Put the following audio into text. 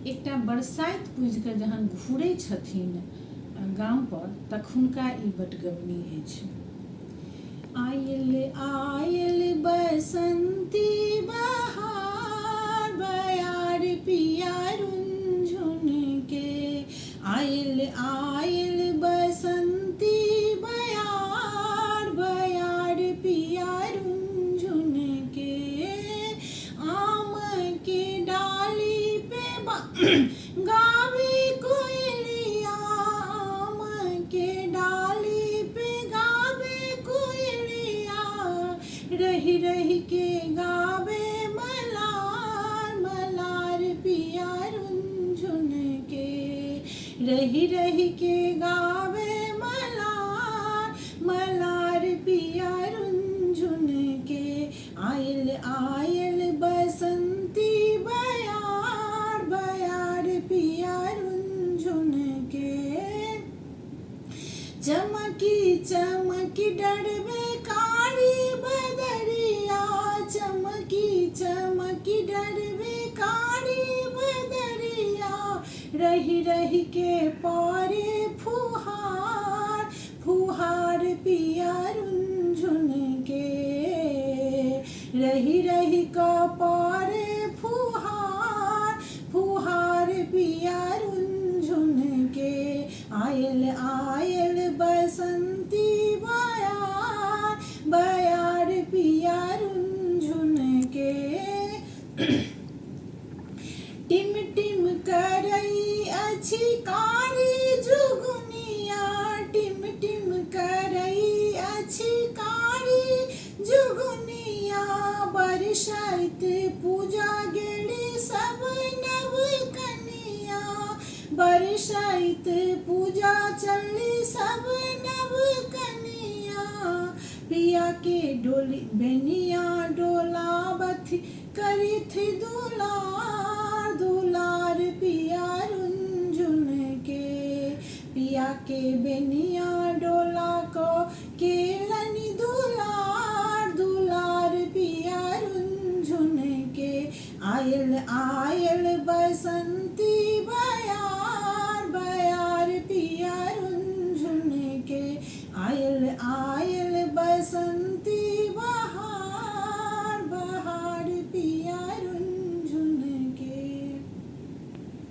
एकटा बरसाइत पूजि कऽ जहन घुरै छथिन गाम पर तखुनका ई बटगबनी अछि। आयल आयल बसंती बहार बयार पिया रुंझुन के। आयल आयल बसंती बयार बयार पिया रुंझुन के। आम के डाली पे गावे कोयलिया। आम के डाली पे गावे कोयलिया। रही रही के गावे मलार मलार पिया रुंझुन के। रही रही के गावे मलार मलार पिया रुंझुन के। आयल आयल बसंती बयार बयार पिया रुंझुन के। चमकी चमकी डरवे कारी बदरिया। चमकी चमकी डरवे कारी बदरिया। रही रही के पारे फुहार फुहार पिया रुंझुन के। रही रही का पारे फुहार फुहार पिया रुंझुन के। आयल आयल बसंती बयार बयार पिया रुंझुन के। टिम टिम करई अछि कारी जुगनिया। टिम टिम करई अछि कारी जुगनिया। बरसाइत पूजा गेली सब नव कनिया। बरसाइत पूजा चली सब नव कनिया। पिया के डोली बेनिया